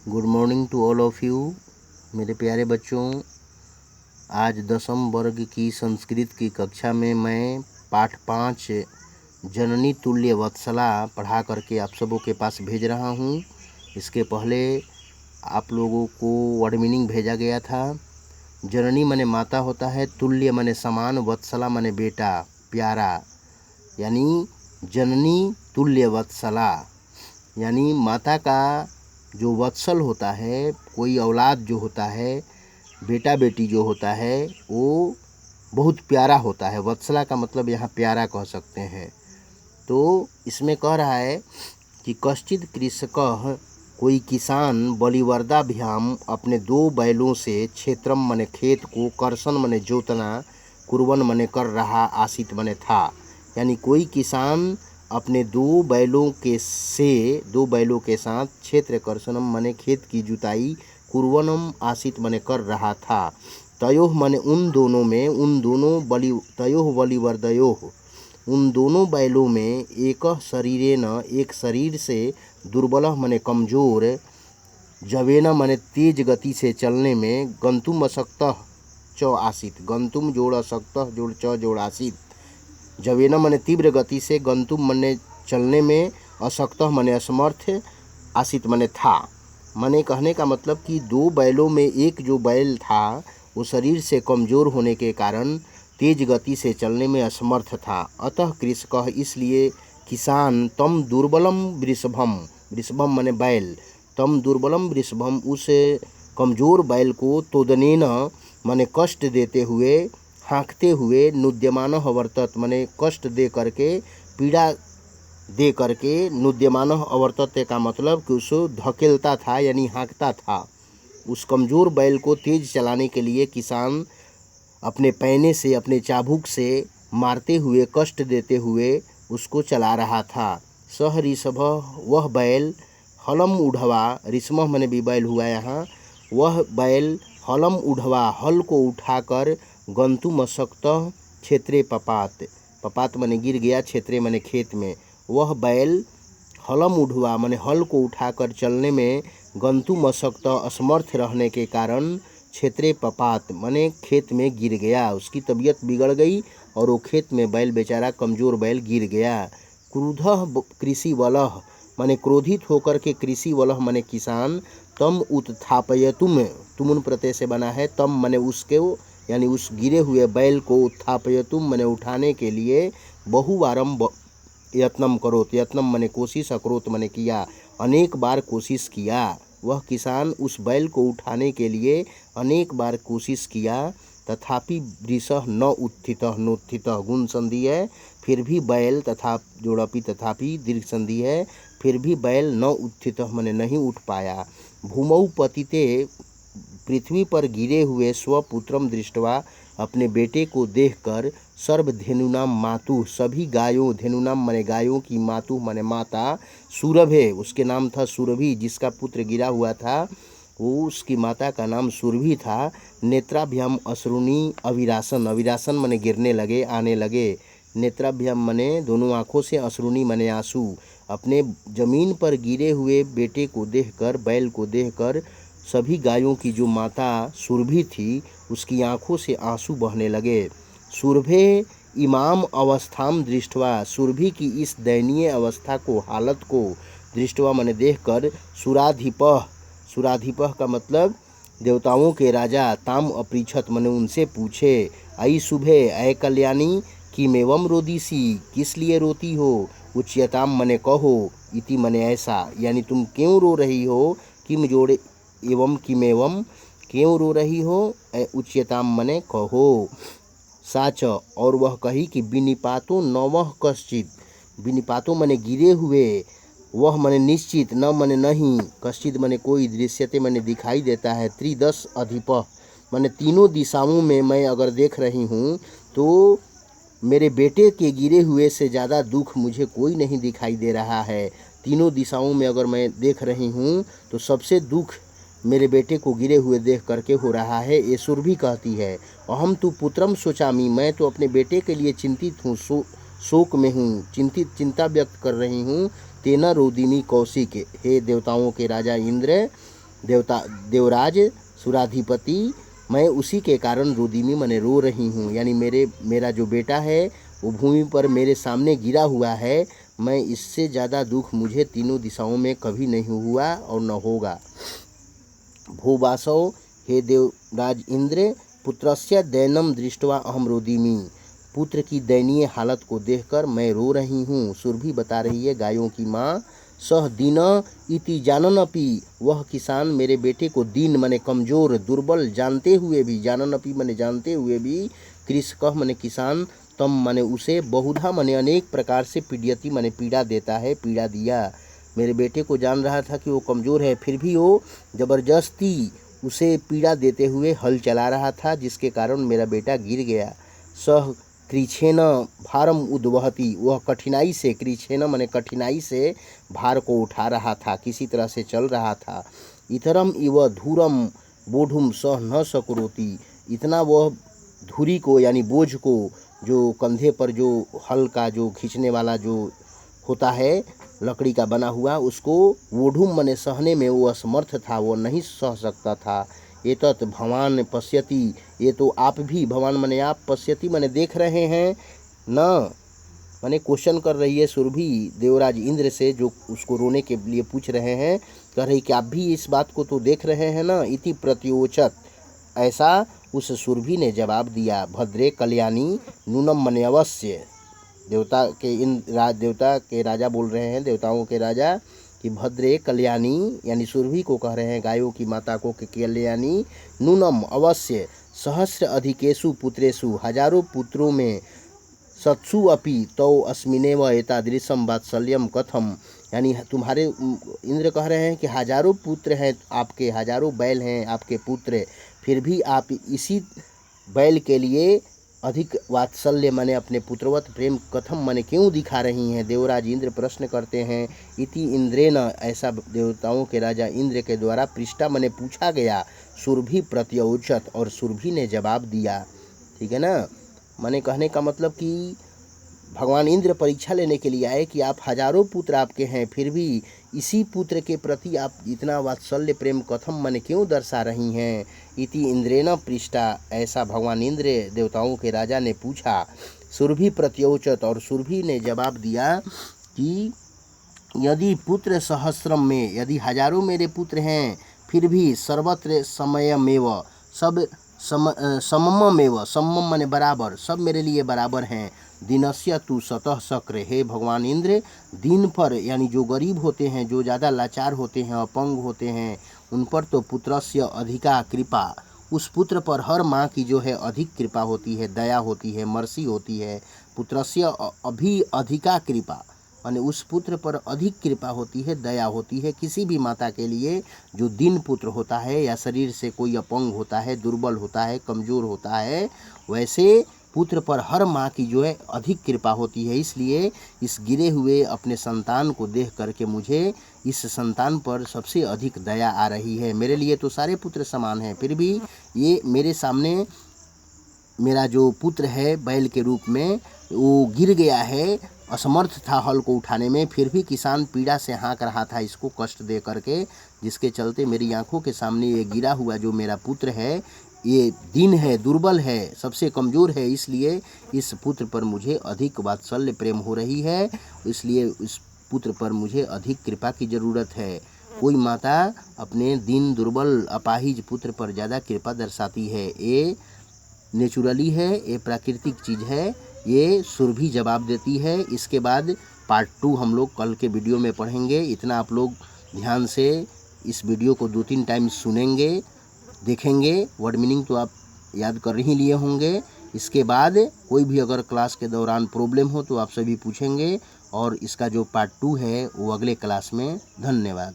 Good morning to all of you मेरे प्यारे बच्चों। आज 10वीं वर्ग की संस्कृत की कक्षा में मैं पाठ 5 जननी तुल्य वत्सला पढ़ा करके आप सबों के पास भेज रहा हूँ। इसके पहले आप लोगों को वर्ड मीनिंग भेजा गया था। जननी माने माता होता है, तुल्य माने समान, वत्सला माने बेटा प्यारा, यानी जननी तुल्य वत्सला यानी माता का जो वत्सल होता है, कोई औलाद जो होता है, बेटा बेटी जो होता है, वो बहुत प्यारा होता है। वत्सला का मतलब यहाँ प्यारा कह सकते हैं। तो इसमें कह रहा है कि कश्चित कृषकः, कोई किसान, बलिवर्दाभ्याम अपने 2 बैलों से, क्षेत्रम मने खेत को, कर्षण मने जोतना, कुर्वन मने कर रहा, आसित मने था। यानी कोई किसान अपने 2 बैलों के साथ क्षेत्र कर्षणम मने खेत की जुताई, कुर्वनम आसित मने कर रहा था। तयोः मने उन दोनों में, तयोः बलिवर्दयोः उन दोनों बैलों में, एक शरीरेन एक शरीर से, दुर्बल मने कमजोर, जवेन मने तेज गति से चलने में, गंतुम अशक्तः च आसित, गंतुम जोड़ अशक्तः जोड़ च जोड़ आसित, जवेन मने तीव्र गति से, गंतुम मने चलने में, अशक्तः मने असमर्थ, आसित मने था। मने कहने का मतलब कि 2 बैलों में एक जो बैल था वो शरीर से कमज़ोर होने के कारण तेज गति से चलने में असमर्थ था। अतः कृषकः, इसलिए किसान, तम दुर्बलम वृषभम, वृषभम मने बैल, तम दुर्बलम वृषभम उस कमज़ोर बैल को, तोदनेन मने कष्ट देते हुए, हाँकते हुए, नुद्यमानः अवर्तत मने कष्ट दे करके, पीड़ा दे करके, नुद्यमानः अवर्तत का मतलब कि उसको धकेलता था यानी हाँकता था। उस कमज़ोर बैल को तेज चलाने के लिए किसान अपने पैने से, अपने चाबुक से मारते हुए, कष्ट देते हुए उसको चला रहा था। सह ऋषभः, वह बैल, हलम उढ़वा, ऋषभ मने भी बैल हुआ यहाँ, वह बैल, हलम उढ़वा हल को उठाकर, गंतुम अशक्तः क्षेत्रे पपात, पपात मने गिर गया, क्षेत्रे मने खेत में, वह बैल हलम उढ़वा मने हल को उठाकर चलने में, गंतुम अशक्तः असमर्थ रहने के कारण, क्षेत्रे पपात मने खेत में गिर गया, उसकी तबीयत बिगड़ गई और वो खेत में बैल बेचारा कमज़ोर बैल गिर गया। क्रुधः कृषि वलः मने क्रोधित होकर के, कृषि वलः मने किसान, तम उत्थापयतुम, तुमुन प्रत्यय से बना है, तम मने उसके यानी उस गिरे हुए बैल को, उत्थापयतुम मने उठाने के लिए, बहुवारम यत्नम करोत, यत्नम मने कोशिश, अकरोत मने किया, अनेक बार कोशिश किया। वह किसान उस बैल को उठाने के लिए अनेक बार कोशिश किया, तथापि वृषः न उत्थितः, नोत्थितः गुण संधि है, फिर भी बैल, तथा जोड़पी तथापि दीर्घ संधि है, फिर भी बैल न उत्थितः मने नहीं उठ पाया। भूमौ पतिते, पृथ्वी पर गिरे हुए, स्वपुत्रम दृष्ट्वा अपने बेटे को देखकर, सर्वधेनुनाम मातु सभी गायों, धेनुनाम मने गायों की, मातु मने माता, सुरभे उसके नाम था सुरभि, जिसका पुत्र गिरा हुआ था वो उसकी माता का नाम सुरभि था। नेत्राभ्याम अश्रुणी अविरासन, अविरासन मने गिरने लगे, आने लगे, नेत्राभ्याम मने दोनों आँखों से, अश्रुणी मने आंसू, अपने जमीन पर गिरे हुए बेटे को देखकर, बैल को देखकर, सभी गायों की जो माता सुरभि थी उसकी आंखों से आंसू बहने लगे। सुरभे इमाम अवस्थाम दृष्टवा, सुरभि की इस दयनीय अवस्था को, हालत को, दृष्टवा मने देखकर, सुराधिपः, सुराधिपः का मतलब देवताओं के राजा, ताम अपृछत मने उनसे पूछे, आई शुभे, अय कल्याणी, किमेवम रोदिसी, किस लिए रोती हो, उच्यताम मने कहो, इति मने ऐसा, यानी तुम क्यों रो रही हो, किम जोड़े एवं किमेवम, क्यों रो रही हो, उच्यताम मने कहो। साच, और वह कही कि विनिपातो नवः कश्चित, विनिपातो मने गिरे हुए, वह मने निश्चित, न मने नहीं, कश्चित मने कोई, दृश्यते मने दिखाई देता है, त्रिदश अधिपः मने तीनों दिशाओं में मैं अगर देख रही हूँ तो मेरे बेटे के गिरे हुए से ज़्यादा दुख मुझे कोई नहीं दिखाई दे रहा है। तीनों दिशाओं में अगर मैं देख रही हूँ तो सबसे दुख मेरे बेटे को गिरे हुए देख करके हो रहा है। ये सुरभि कहती है, अहम तु पुत्रम सोचामी, मैं तो अपने बेटे के लिए चिंतित हूँ, शोक में हूँ, चिंता व्यक्त कर रही हूँ। तेना रोदिनी कौशिक, हे देवताओं के राजा इंद्र, देवराज सुराधिपति, मैं उसी के कारण रुदिमी मने रो रही हूँ। यानी मेरा जो बेटा है वो भूमि पर मेरे सामने गिरा हुआ है। मैं इससे ज़्यादा दुख मुझे तीनों दिशाओं में कभी नहीं हुआ और न होगा। भूवासौ, हे देवराज इंद्र, पुत्रस्य दैनम दृष्ट्वा अहम रोदिमी। पुत्र की दयनीय हालत को देखकर मैं रो रही हूँ। सुरभि बता रही है, गायों की माँ। सह दीन इति जाननपि, वह किसान मेरे बेटे को दीन मने कमजोर दुर्बल जानते हुए भी, जाननपि मने जानते हुए भी, कृषकः मने किसान, तम मने उसे, बहुधा मने अनेक प्रकार से, पीड्यति मने पीड़ा देता है, पीड़ा दिया। मेरे बेटे को जान रहा था कि वो कमज़ोर है, फिर भी वो ज़बरदस्ती उसे पीड़ा देते हुए हल चला रहा था, जिसके कारण मेरा बेटा गिर गया। सह कृच्छेन भारम उद्वहति, वह कठिनाई से, कृच्छेन मने कठिनाई से भार को उठा रहा था, किसी तरह से चल रहा था। इतरम इव धूरम बोधुम सह न सकुरोति, इतना वह धुरी को यानी बोझ को, जो कंधे पर जो हल का जो खींचने वाला जो होता है लकड़ी का बना हुआ, उसको वोढुम मने सहने में वो असमर्थ था, वो नहीं सह सकता था। एतत् भवान पश्यति, ये तो आप भी, भवान मने आप, पश्यति मने देख रहे हैं न, मने क्वेश्चन कर रही है सुरभि देवराज इंद्र से, जो उसको रोने के लिए पूछ रहे हैं। कह रही कि आप भी इस बात को तो देख रहे हैं ना। इति प्रत्योचत, ऐसा उस सुरभि ने जवाब दिया। भद्रे कल्याणी नूनम मने अवश्य, देवता के राजा बोल रहे हैं, देवताओं के राजा, कि भद्रे कल्याणी, यानी सुरभि को कह रहे हैं, गायों की माता को, कि कल्याणी नूनम अवश्य, सहस्र अधिकेषु पुत्रेषु, हजारों पुत्रों में, सत्सु अपि तौ अस्मिनेव एतादृशम वात्सल्यम कथम, यानी तुम्हारे इंद्र कह रहे हैं कि हजारों पुत्र हैं आपके, हजारों बैल हैं आपके पुत्र, फिर भी आप इसी बैल के लिए अधिक वात्सल्य माने अपने पुत्रवत प्रेम कथम माने क्यों दिखा रही हैं। देवराज इंद्र प्रश्न करते हैं। इति इंद्रेन, ऐसा देवताओं के राजा इंद्र के द्वारा पृष्ठा माने पूछा गया। सुरभि प्रत्योचत, और सुरभि ने जवाब दिया। ठीक है ना। माने कहने का मतलब कि भगवान इंद्र परीक्षा लेने के लिए आए कि आप हजारों पुत्र आपके हैं, फिर भी इसी पुत्र के प्रति आप इतना वात्सल्य प्रेम कथम मन क्यों दर्शा रही हैं। इति इंद्रेण पृष्ठा, ऐसा भगवान इंद्र देवताओं के राजा ने पूछा। सुरभि प्रत्योचत, और सुरभि ने जवाब दिया कि यदि पुत्र सहस्रम में, यदि हजारों मेरे पुत्र हैं, फिर भी सर्वत्र समयमेव, सब सममेव, समम माने बराबर, सब मेरे लिए बराबर हैं। दिनस्य तु सतः शक्र, हे भगवान इंद्र, दिन पर यानी जो गरीब होते हैं, जो ज़्यादा लाचार होते हैं, अपंग होते हैं, उन पर तो पुत्रस्य अधिका कृपा, उस पुत्र पर हर माँ की जो है अधिक कृपा होती है, दया होती है, मर्सी होती है। पुत्रस्य अभी अधिका कृपा, माने उस पुत्र पर अधिक कृपा होती है, दया होती है। किसी भी माता के लिए जो दीन पुत्र होता है, या शरीर से कोई अपंग होता है, दुर्बल होता है, कमज़ोर होता है, वैसे पुत्र पर हर माँ की जो है अधिक कृपा होती है। इसलिए इस गिरे हुए अपने संतान को देख करके मुझे इस संतान पर सबसे अधिक दया आ रही है। मेरे लिए तो सारे पुत्र समान हैं, फिर भी ये मेरे सामने मेरा जो पुत्र है बैल के रूप में, वो गिर गया है, असमर्थ था हल को उठाने में, फिर भी किसान पीड़ा से हाँक रहा था इसको कष्ट दे करके, जिसके चलते मेरी आंखों के सामने ये गिरा हुआ जो मेरा पुत्र है, ये दीन है, दुर्बल है, सबसे कमज़ोर है। इसलिए इस पुत्र पर मुझे अधिक वात्सल्य प्रेम हो रही है, इसलिए इस पुत्र पर मुझे अधिक कृपा की ज़रूरत है। कोई माता अपने दीन दुर्बल अपाहिज पुत्र पर ज़्यादा कृपा दर्शाती है, ये नेचुरली है, ये प्राकृतिक चीज़ है। ये सुरभि जवाब देती है। इसके बाद पार्ट 2 हम लोग कल के वीडियो में पढ़ेंगे। इतना आप लोग ध्यान से इस वीडियो को 2-3 टाइम सुनेंगे, देखेंगे। वर्ड मीनिंग तो आप याद कर ही लिए होंगे। इसके बाद कोई भी अगर क्लास के दौरान प्रॉब्लम हो तो आप सभी पूछेंगे, और इसका जो पार्ट 2 है वो अगले क्लास में। धन्यवाद।